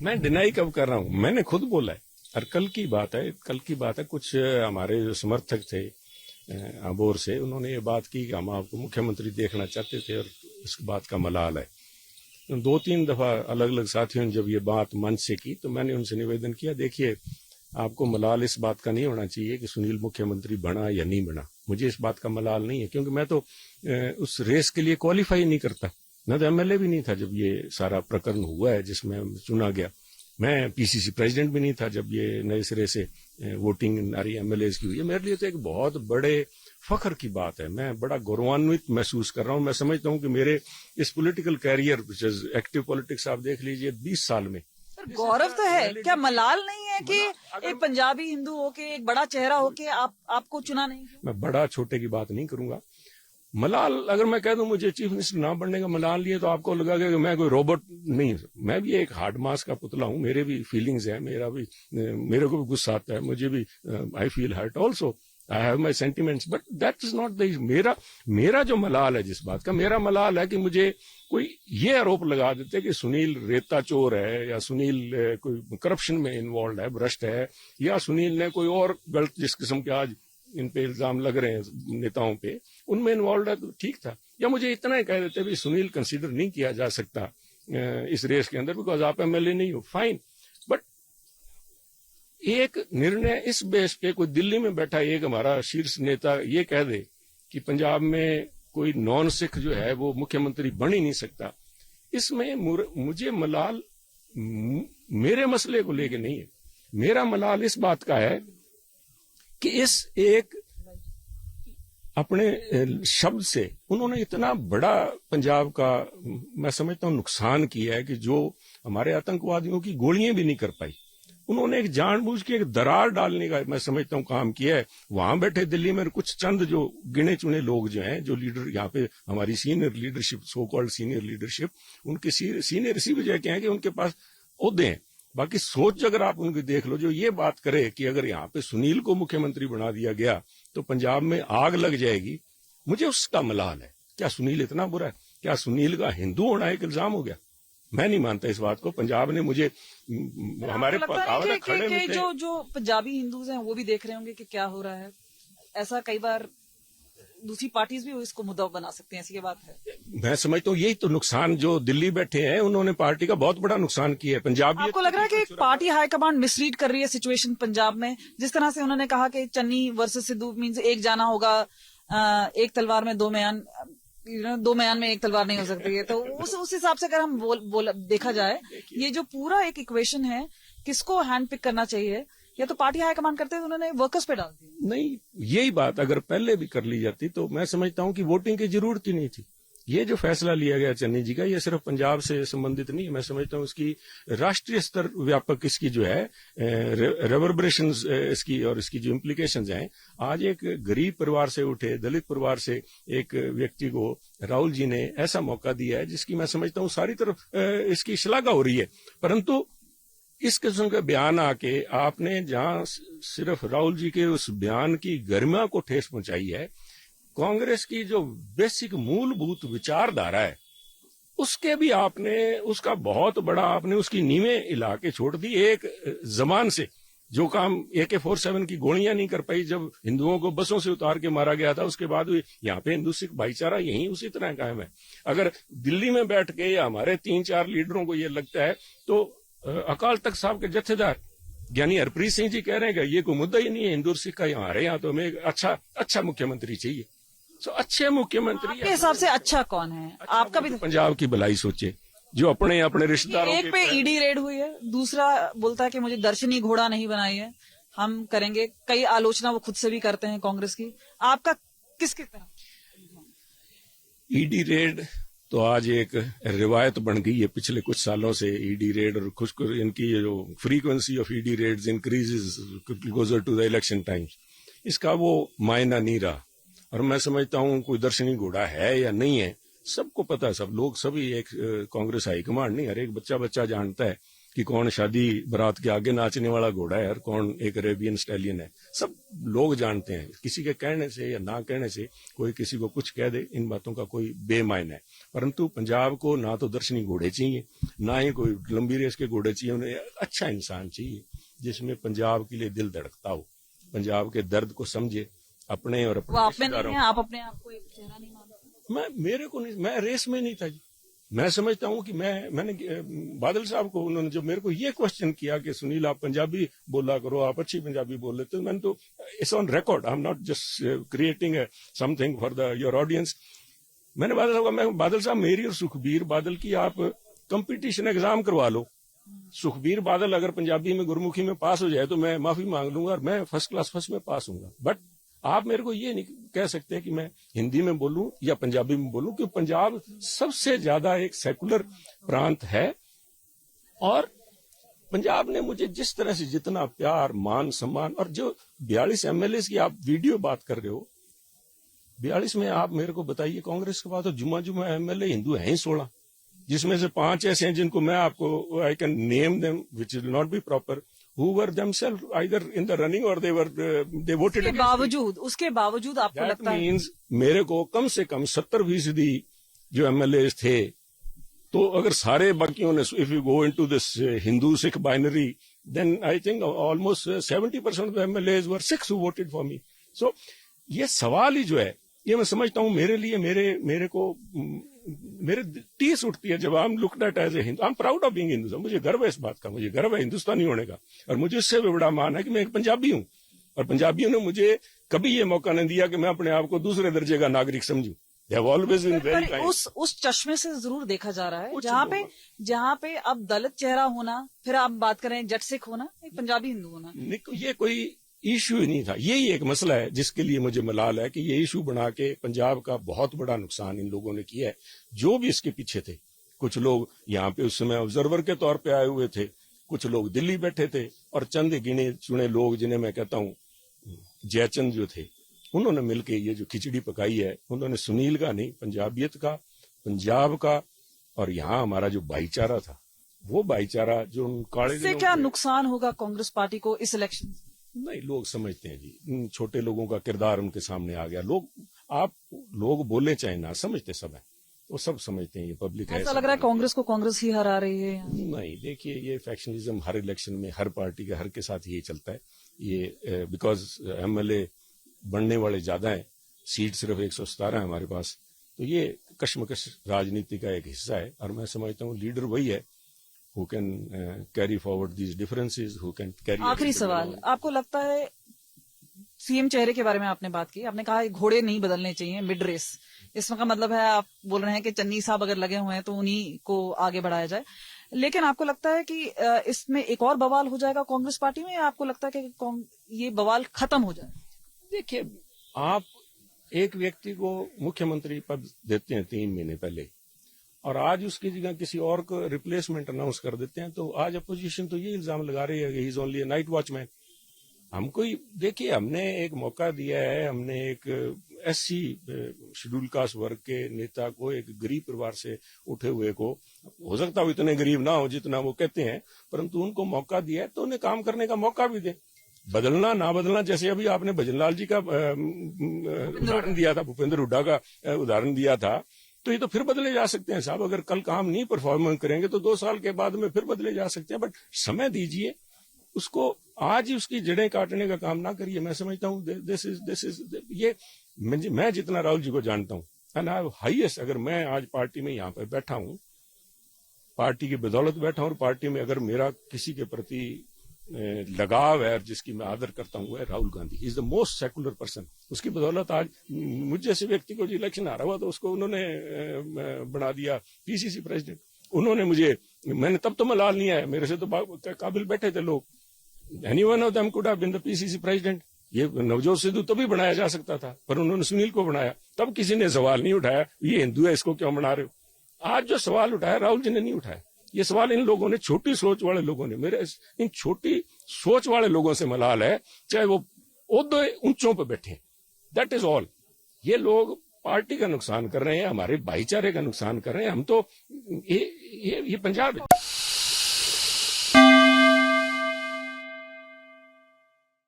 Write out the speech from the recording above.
मैं डिनाई कब कर रहा हूं? मैंने खुद बोला है। और कल की बात है, कुछ हमारे जो समर्थक थे अबोर से, उन्होंने ये बात की कि हम आपको मुख्यमंत्री देखना चाहते थे और इस बात का मलाल है। 2-3 दफा अलग अलग साथियों ने जब ये बात मंच से की तो मैंने उनसे निवेदन किया, देखिए आपको मलाल इस बात का नहीं होना चाहिए कि सुनील मुख्यमंत्री बना या नहीं बना। मुझे इस बात का मलाल नहीं है, क्योंकि मैं तो उस रेस के लिए क्वालिफाई नहीं करता। मैं तो एमएलए भी नहीं था जब ये सारा प्रकरण हुआ है जिसमें चुना गया। मैं पीसीसी प्रेसिडेंट भी नहीं था जब ये नए सिरे से वोटिंग नारी एमएलए की हुई है। मेरे लिए तो एक बहुत बड़े फख्र की बात है। मैं बड़ा गौरवान्वित महसूस कर रहा हूं। मैं समझता हूं कि मेरे इस पॉलिटिकल कैरियर, एक्टिव पॉलिटिक्स आप देख लीजिए, 20 साल में गौरव तो है, क्या मलाल नहीं है कि एक पंजाबी हिंदू होके, एक बड़ा चेहरा होके आपको चुना नहीं? मैं बड़ा छोटे की बात नहीं करूंगा। मलाल अगर मैं कह दूं मुझे चीफ मिनिस्टर ना बनने का मलाल नहीं है तो आपको लगेगा कि मैं कोई रोबोट नहीं। मैं भी एक हार्ड मास का पुतला हूं, मेरे भी फीलिंग्स हैं, मेरे को भी गुस्सा आता है, मुझे भी I feel hurt also, I have my sentiments, but that is not the मेरा जो मलाल है, जिस बात का मेरा मलाल है कि मुझे कोई ये आरोप लगा देते कि सुनील रेता चोर है, या सुनील कोई करप्शन में इन्वॉल्व है, भ्रष्ट है, या सुनील ने कोई और गलत जिस किस्म के आज इन पे इल्जाम लग रहे हैं नेताओं पे, उनमें इन्वॉल्व है तो ठीक था। या मुझे इतना ही कह देते भी सुनील कंसीडर नहीं किया जा सकता इस रेस के अंदर बिकॉज आप एमएलए नहीं हो, फाइन। बट एक निर्णय इस बेस पे कोई दिल्ली में बैठा एक हमारा शीर्ष नेता ये कह दे कि पंजाब में कोई नॉन सिख जो है वो मुख्यमंत्री बन ही नहीं सकता, इसमें मुझे मलाल मेरे मसले को लेके नहीं है। मेरा मलाल इस बात का है कि इस एक अपने शब्द से उन्होंने इतना बड़ा पंजाब का मैं समझता हूं नुकसान किया है कि जो हमारे आतंकवादियों की गोलियां भी नहीं कर पाई। उन्होंने एक जानबूझ के एक दरार डालने का मैं समझता हूं काम किया है। वहां बैठे दिल्ली में कुछ चंद जो गिने चुने लोग जो हैं, जो लीडर यहाँ पे हमारी senior leadership, so called senior leadership, उनकी सीनियर इसी वजह के हैं कि उनके पास ओहदे हैं। बाकी सोच अगर आप उनकी देख लो, जो ये बात करे कि अगर यहाँ पे सुनील को मुख्यमंत्री बना दिया गया तो पंजाब में आग लग जाएगी, मुझे उसका मलाल है। क्या सुनील इतना बुरा है? क्या सुनील का हिंदू होना एक इल्जाम हो गया? मैं नहीं मानता इस बात को। पंजाब ने मुझे हमारे खड़े जो पंजाबी हिंदूज हैं वो भी देख रहे होंगे कि क्या हो रहा है। ऐसा कई बार दूसरी पार्टीज भी इसको मुद्दा बना सकते हैं, ऐसी ये बात है। मैं समझता हूँ यही तो नुकसान जो दिल्ली बैठे हैं उन्होंने पार्टी का बहुत बड़ा नुकसान किया है। पंजाब आपको लग रहा है कि एक पार्टी हाईकमांड मिसरीड कर रही है सिचुएशन पंजाब में? जिस तरह से उन्होंने कहा कि चन्नी वर्सेस सिद्धू मींस एक जाना होगा, एक तलवार में दो म्यान, दो म्यान में एक तलवार नहीं हो सकती है। तो उस हिसाब से अगर हम देखा जाए, ये जो पूरा एक इक्वेशन है, किसको हैंड पिक करना चाहिए? या तो पार्टी हाईकमांड करते हैं तो उन्होंने वर्कर्स पे डाल दी। नहीं, यही बात अगर पहले भी कर ली जाती तो मैं समझता हूं कि वोटिंग की जरूरत ही नहीं थी। ये जो फैसला लिया गया चन्नी जी का, ये सिर्फ पंजाब से संबंधित नहीं है। मैं समझता हूं इसकी राष्ट्रीय स्तर व्यापक इसकी जो है रेवर्बरेशन इसकी और इसकी जो इम्प्लीकेशंस हैं। आज एक गरीब परिवार से उठे, दलित परिवार से एक व्यक्ति को राहुल जी ने ऐसा मौका दिया है जिसकी मैं समझता हूं सारी तरफ इसकी श्लाघा हो रही है। परंतु इस किस्म के बयान आके आपने जहां सिर्फ राहुल जी के उस बयान की गरिमा को ठेस पहुंचाई है, कांग्रेस की जो बेसिक मूलभूत विचारधारा है उसके भी आपने उसका बहुत बड़ा आपने उसकी नींवें हिला के छोड़ दी। एक जमान से जो काम AK-47 की गोलियां नहीं कर पाई जब हिंदुओं को बसों से उतार के मारा गया था, उसके बाद यहाँ पे हिंदू सिख भाईचारा यही उसी तरह कायम है। अगर दिल्ली में बैठ के या हमारे 3-4 लीडरों को ये लगता है तो अकाल तख्त साहब के जत्थेदार ज्ञानी हरप्रीत सिंह जी कह रहे हैं कि ये कोई मुद्दा ही नहीं है हिंदू सिख का, हमारे यहाँ तो हमें एक अच्छा मुख्यमंत्री चाहिए। तो अच्छे मुख्यमंत्री आपके हिसाब से अच्छा कौन है? आपका भी पंजाब की भलाई सोचे, जो अपने रिश्तेदारों एक पे ईडी रेड हुई है, दूसरा बोलता है कि मुझे दर्शनी घोड़ा नहीं बनाई है, हम करेंगे। कई आलोचना वो खुद से भी करते हैं कांग्रेस की। आपका किसकी तरफ? ईडी रेड तो आज एक रिवायत बन गई है पिछले कुछ सालों से। ईडी रेड और इनकी जो frequency of ED raids increases closer to the election times, इसका वो मायना नहीं रहा। और मैं समझता हूं कोई दर्शनी घोड़ा है या नहीं है सबको पता है, सब लोग सभी एक कांग्रेस हाईकमांड नहीं, हर एक बच्चा जानता है कि कौन शादी बारात के आगे नाचने वाला घोड़ा है और कौन एक अरेबियन स्टैलियन है। सब लोग जानते हैं। किसी के कहने से या ना कहने से कोई किसी को कुछ कह दे, इन बातों का कोई बेमायना है। परंतु पंजाब को ना तो दर्शनी घोड़े चाहिए, ना ही कोई लंबी रेस के घोड़े चाहिए। उन्हें अच्छा इंसान चाहिए जिसमें पंजाब के लिए दिल धड़कता हो, पंजाब के दर्द को समझे, अपने और अपने वो आप में रिश्तेदारों। नहीं है, आप अपने आप को एक चेहरा नहीं मानते? मेरे को नहीं, मैं रेस में नहीं था जी। मैं समझता हूं कि मैंने बादल साहब को, उन्होंने जब मेरे को ये क्वेश्चन किया कि सुनील आप पंजाबी बोला करो, आप अच्छी पंजाबी बोल लेते हो, मैंने तो it's on record, I am not just creating something for the your audience. मैंने बादल साहब को, मैं बादल साहब मेरी और सुखबीर बादल की आप कंपटीशन एग्जाम करवा लो। सुखबीर बादल अगर पंजाबी में गुरमुखी में पास हो जाए तो मैं माफी मांग लूंगा और मैं फर्स्ट क्लास फर्स्ट में पास हूंगा। बट आप मेरे को ये नहीं कह सकते कि मैं हिंदी में बोलूं या पंजाबी में बोलूं, क्योंकि पंजाब सबसे ज्यादा एक सेकुलर प्रांत है। और पंजाब ने मुझे जिस तरह से जितना प्यार, मान, सम्मान, और जो 42 एमएलए की आप वीडियो बात कर रहे हो, 42 में आप मेरे को बताइए, कांग्रेस के बाद तो जुम्मा एमएलए हिंदू हैं ही 16, जिसमें से 5 ऐसे हैं जिनको मैं आपको I can name them which will not be proper, who were themselves either in the running or they voted उसके बावजूद आपको लगता है? मीन्स मेरे को कम से कम 70% जो एमएलए थे, तो अगर सारे बाकियों ने, if you go into this Hindu Sikh binary, then I think almost 70% of the MLA were Sikhs who voted for me. So ये सवाल ही जो है, ये मैं समझता हूं मेरे लिए, मेरे को मेरे टीस उठती है जब I am looked at as a Hindu. I am proud of being Hindu. मुझे गर्व है इस बात का, मुझे गर्व है हिंदुस्तानी होने का, और मुझे इससे भी बड़ा मान है कि मैं एक पंजाबी हूं। और पंजाबियों ने मुझे कभी ये मौका नहीं दिया कि मैं अपने आप को दूसरे दर्जे का नागरिक समझूं। They have always been very kind. उस चश्मे से जरूर देखा जा रहा है, जहाँ पे अब दलित चेहरा होना, फिर आप बात करें जट सिख होना, एक पंजाबी हिंदू होना, ये कोई इश्यू ही नहीं था। यही एक मसला है जिसके लिए मुझे मलाल है कि ये इशू बना के पंजाब का बहुत बड़ा नुकसान इन लोगों ने किया है। जो भी इसके पीछे थे, कुछ लोग यहाँ पे उस समय ऑब्जर्वर के तौर पे आए हुए थे, कुछ लोग दिल्ली बैठे थे, और चंद गिने चुने लोग जिन्हें मैं कहता हूँ जयचंद जो थे, उन्होंने मिलकर ये जो खिचड़ी पकाई है, उन्होंने सुनील का नहीं, पंजाबियत का, पंजाब का, और यहाँ हमारा जो भाईचारा था, वो भाईचारा जो काले, इससे क्या नुकसान होगा कांग्रेस पार्टी को इस इलेक्शन? नहीं, लोग समझते हैं जी, छोटे लोगों का किरदार उनके सामने आ गया। लोग बोले चाहे ना, समझते सब है, वो सब समझते हैं ये पब्लिक है। ऐसा लग रहा है कांग्रेस को कांग्रेस ही हरा रही है। नहीं, देखिए, ये फैक्शनिज्म हर इलेक्शन में हर पार्टी के हर के साथ यही चलता है। ये बिकॉज एमएलए बढ़ने वाले ज्यादा हैं, सीट सिर्फ 117 है हमारे पास, तो ये कश्मकश राजनीति का एक हिस्सा है। और मैं समझता हूँ लीडर वही है who can carry forward these differences, who can carry। आखिरी सवाल, आपको लगता है, सीएम चेहरे के बारे में आपने बात की, आपने कहा घोड़े नहीं बदलने चाहिए मिड रेस, इसका मतलब है आप बोल रहे हैं कि चन्नी साहब अगर लगे हुए हैं तो उन्हीं को आगे बढ़ाया जाए। लेकिन आपको लगता है कि इसमें एक और बवाल हो जाएगा कांग्रेस पार्टी में, या आपको लगता है कि ये बवाल खत्म हो जाए? देखिए, आप एक व्यक्ति को मुख्यमंत्री पद देते हैं 3 महीने पहले, और आज उसकी जगह किसी और को रिप्लेसमेंट अनाउंस कर देते हैं, तो आज अपोजिशन तो ये इल्जाम लगा रही है कि he is only A night watchman. हमको देखिए, हमने एक मौका दिया है, हमने एक एससी शेड्यूल कास्ट वर्ग के नेता को, एक गरीब परिवार से उठे हुए को, हो सकता है इतने गरीब ना हो जितना वो कहते हैं, परंतु उनको मौका दिया है तो उन्हें काम करने का मौका भी दें। बदलना ना बदलना, जैसे अभी आपने भजनलाल जी का उदाहरण दिया था, भूपेंद्र हुड्डा का उदाहरण दिया था, तो ये तो फिर बदले जा सकते हैं साहब। अगर कल काम नहीं परफॉर्मेंस करेंगे तो 2 साल के बाद में फिर बदले जा सकते हैं, बट समय दीजिए उसको। आज ही उसकी जड़ें काटने का काम ना करिए। मैं समझता हूँ दिस इज ये, मैं जितना राहुल जी को जानता हूँ, एंड आई हाईएस्ट, अगर मैं आज पार्टी में यहाँ पर बैठा हूँ, पार्टी की बदौलत बैठा हूँ, और पार्टी में अगर मेरा किसी के प्रति लगाव है, जिसकी मैं आदर करता हूँ, है Rahul Gandhi. He is the most secular person. उसकी बदौलत आज मुझ जैसे व्यक्ति को जो इलेक्शन आ रहा हुआ, तो उसको उन्होंने बना दिया पीसीसी प्रेसिडेंट। उन्होंने मैंने तब तो मलाल नहीं आया, मेरे से तो काबिल बैठे थे लोग। Any one of them could have been the PCC president. ये नवजोत सिद्धू तभी बनाया जा सकता था, पर उन्होंने सुनील को बनाया। तब किसी ने सवाल नहीं उठाया ये हिंदू है, इसको क्यों बना रहे हो। आज जो सवाल उठाया, राहुल जी ने नहीं उठाया। ये सवाल इन लोगों ने, छोटी सोच वाले लोगों ने, मेरे इन छोटी सोच वाले लोगों से मलाल है, चाहे वो ओहदे ऊंचों पर बैठे। That is all. ये लोग पार्टी का नुकसान कर रहे हैं, हमारे भाईचारे का नुकसान कर रहे हैं। हम तो ये पंजाब